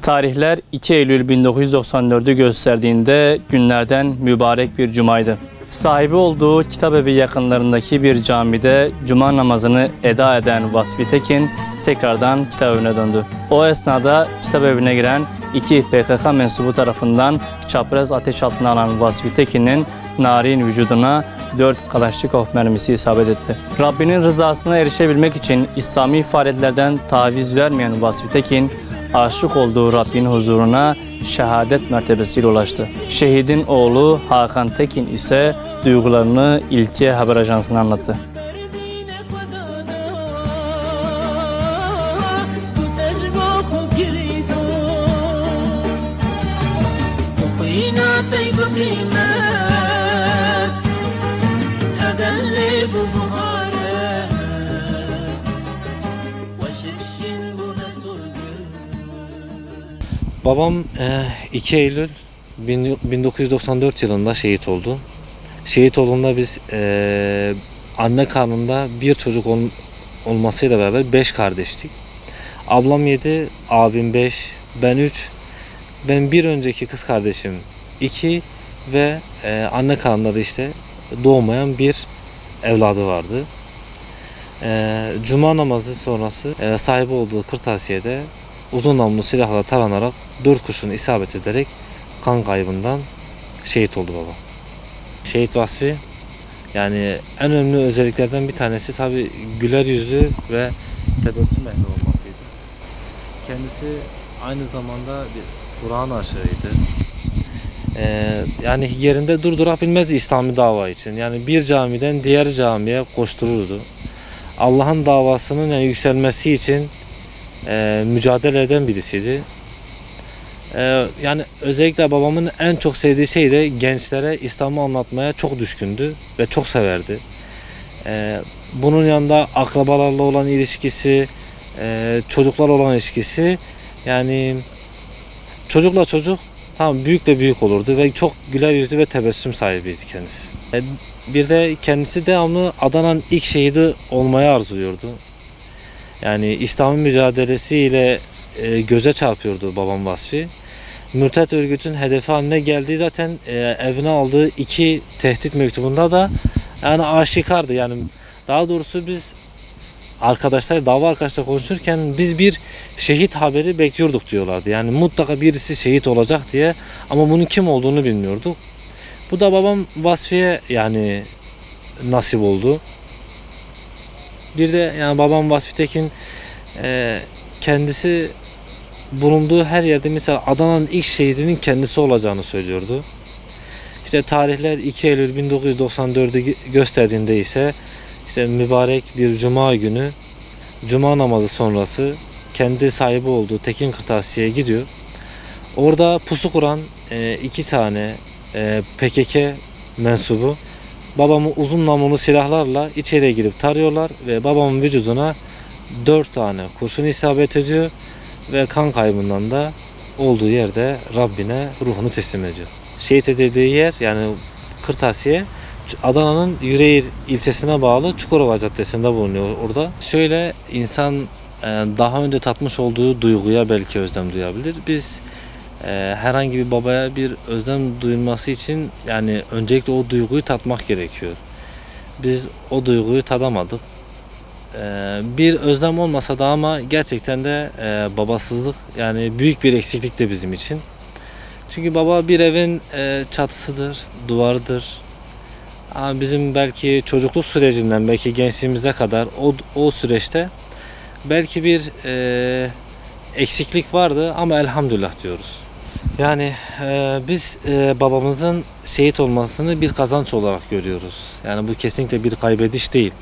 Tarihler 2 Eylül 1994'ü gösterdiğinde günlerden mübarek bir cumaydı. Sahibi olduğu kitabevi yakınlarındaki bir camide cuma namazını eda eden Vasfi Tekin tekrardan kitabevine döndü. O esnada kitabevine giren iki PKK mensubu tarafından çapraz ateş altına alan Vasfi Tekin'in narin vücuduna 4 Kalaşnikov mermisi isabet etti. Rabbinin rızasına erişebilmek için İslami faaliyetlerden taviz vermeyen Vasfi Tekin, aşık olduğu Rabbin huzuruna şehadet mertebesiyle ulaştı. Şehidin oğlu Hakan Tekin ise duygularını İlke Haber Ajansı'na anlattı. Babam 2 Eylül 1994 yılında şehit oldu. Şehit olduğunda biz anne karnında bir çocuk olmasıyla beraber 5 kardeştik. Ablam 7, abim 5, ben 3, ben bir önceki kız kardeşim 2 ve anne karnında da işte doğmayan bir evladı vardı. Cuma namazı sonrası sahibi olduğu kırtasiyede uzun namlulu silahla taranarak 4 kurşun isabet ederek kan kaybından şehit oldu baba. Şehit Vasfi, yani en önemli özelliklerden bir tanesi tabi güler yüzlü ve tebessüm ehli olmasıydı. Kendisi aynı zamanda bir Kur'an aşığıydı. Yani yerinde durdurabilmezdi İslami dava için. Yani bir camiden diğer camiye koştururdu. Allah'ın davasının yani yükselmesi için mücadele eden birisiydi. Yani özellikle babamın en çok sevdiği şey de gençlere İslam'ı anlatmaya çok düşkündü ve çok severdi. Bunun yanında akrabalarla olan ilişkisi, çocuklarla olan ilişkisi, yani çocukla çocuk, tamam, büyükle büyük olurdu ve çok güler yüzlü ve tebessüm sahibiydi kendisi. Bir de kendisi devamlı Adana'nın ilk şehidi olmayı arzuluyordu. Yani İslam'ın mücadelesiyle göze çarpıyordu babam Vasfi. Mürtet örgütün hedefi haline geldiği zaten evine aldığı 2 tehdit mektubunda da yani aşikardı. Yani daha doğrusu biz dava arkadaşlar konuşurken biz bir şehit haberi bekliyorduk diyorlardı. Yani mutlaka birisi şehit olacak diye, ama bunun kim olduğunu bilmiyorduk. Bu da babam Vasfi'ye yani nasip oldu. Bir de yani babam Vasfi Tekin kendisi bulunduğu her yerde mesela Adana'nın ilk şehidinin kendisi olacağını söylüyordu. İşte tarihler 2 Eylül 1994'ü gösterdiğinde ise işte mübarek bir cuma günü cuma namazı sonrası kendi sahibi olduğu Tekin Kırtasiye'ye gidiyor. Orada pusu kuran 2 tane PKK mensubu babamı uzun namlulu silahlarla içeriye girip tarıyorlar ve babamın vücuduna 4 tane kurşun isabet ediyor ve kan kaybından da olduğu yerde Rabbine ruhunu teslim ediyor. Şehit edildiği yer yani Kırtasiye, Adana'nın Yüreğir ilçesine bağlı Çukurova Caddesi'nde bulunuyor orada. Şöyle insan daha önce tatmış olduğu duyguya belki özlem duyabilir. Biz herhangi bir babaya bir özlem duyulması için yani öncelikle o duyguyu tatmak gerekiyor. Biz o duyguyu tadamadık. Bir özlem olmasa da ama gerçekten de babasızlık yani büyük bir eksiklik de bizim için. Çünkü baba bir evin çatısıdır, duvarıdır. Ama bizim belki çocukluk sürecinden belki gençliğimize kadar o süreçte belki bir eksiklik vardı ama elhamdülillah diyoruz. Yani biz babamızın şehit olmasını bir kazanç olarak görüyoruz. Yani bu kesinlikle bir kaybediş değil.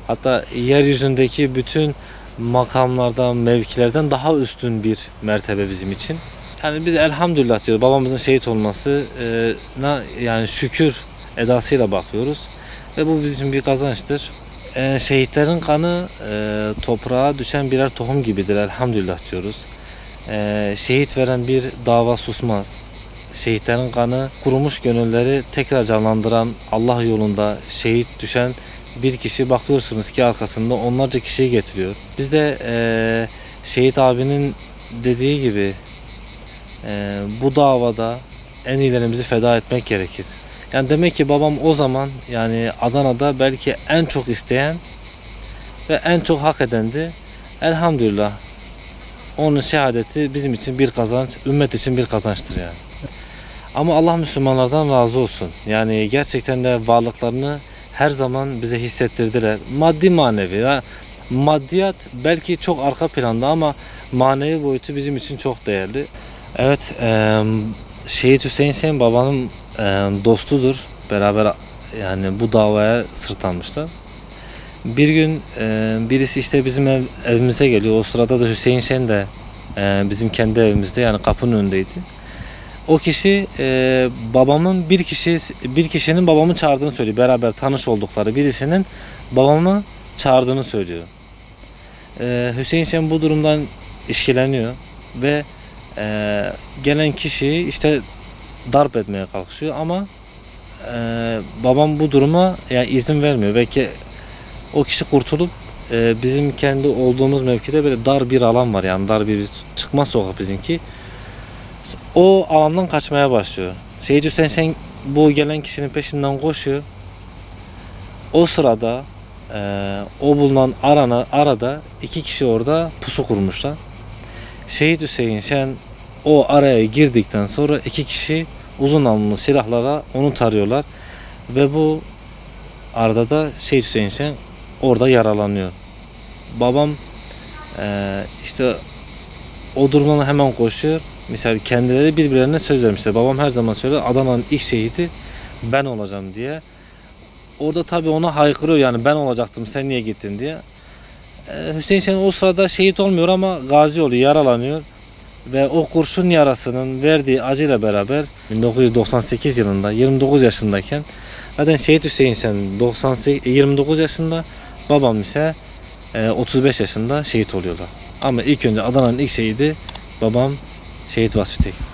Hatta yeryüzündeki bütün makamlardan, mevkilerden daha üstün bir mertebe bizim için. Yani biz elhamdülillah diyoruz. Babamızın şehit olmasına yani şükür edasıyla bakıyoruz. Ve bu bizim bir kazançtır. Şehitlerin kanı toprağa düşen birer tohum gibidir elhamdülillah diyoruz. Şehit veren bir dava susmaz. Şehitlerin kanı kurumuş gönülleri tekrar canlandıran, Allah yolunda şehit düşen bir kişi bakıyorsunuz ki arkasında onlarca kişiyi getiriyor. Biz de şehit abinin dediği gibi Bu davada en iyilerimizi feda etmek gerekir. Yani demek ki babam o zaman yani Adana'da belki en çok isteyen ve en çok hak edendi. Elhamdülillah. Onun şehadeti bizim için bir kazanç, ümmet için bir kazançtır yani. Ama Allah Müslümanlardan razı olsun. Yani gerçekten de varlıklarını her zaman bize hissettirdiler. Maddi manevi. Ya, maddiyat belki çok arka planda ama manevi boyutu bizim için çok değerli. Evet, Şehit Hüseyin Şen babanın dostudur. Beraber yani bu davaya sırt almışlar. Bir gün birisi işte bizim evimize geliyor. O sırada da Hüseyin Şen de bizim kendi evimizde yani kapının önündeydi. O kişi babamın bir kişinin babamı çağırdığını söylüyor. Beraber tanış oldukları birisinin babamı çağırdığını söylüyor. Hüseyin Şen bu durumdan işkileniyor ve gelen kişiyi işte darp etmeye kalkışıyor ama babam bu duruma yani izin vermiyor. Belki o kişi kurtulup bizim kendi olduğumuz mevkide böyle dar bir alan var yani dar bir çıkmaz sokak bizimki. O alandan kaçmaya başlıyor. Şehit Hüseyin Şen bu gelen kişinin peşinden koşuyor. O sırada o bulunan arada iki kişi orada pusu kurmuşlar. Şehit Hüseyin Şen o araya girdikten sonra iki kişi uzun namlulu silahlara onu tarıyorlar ve bu arada da Şehit Hüseyin Şen orada yaralanıyor. Babam işte o durumdan hemen koşuyor. Mesela kendileri birbirlerine söz vermişler. Babam her zaman söyler Adana'nın ilk şehidi ben olacağım diye. Orada tabii ona haykırıyor yani ben olacaktım sen niye gittin diye. Hüseyin Şen o sırada şehit olmuyor ama gazi oluyor, yaralanıyor. Ve o kurşun yarasının verdiği acıyla beraber 1998 yılında 29 yaşındayken zaten Şehit Hüseyin Şen 29 yaşında, babam ise 35 yaşında şehit oluyorlar. Ama ilk önce Adana'nın ilk şehidi babam Şehit Vasfi Tekin.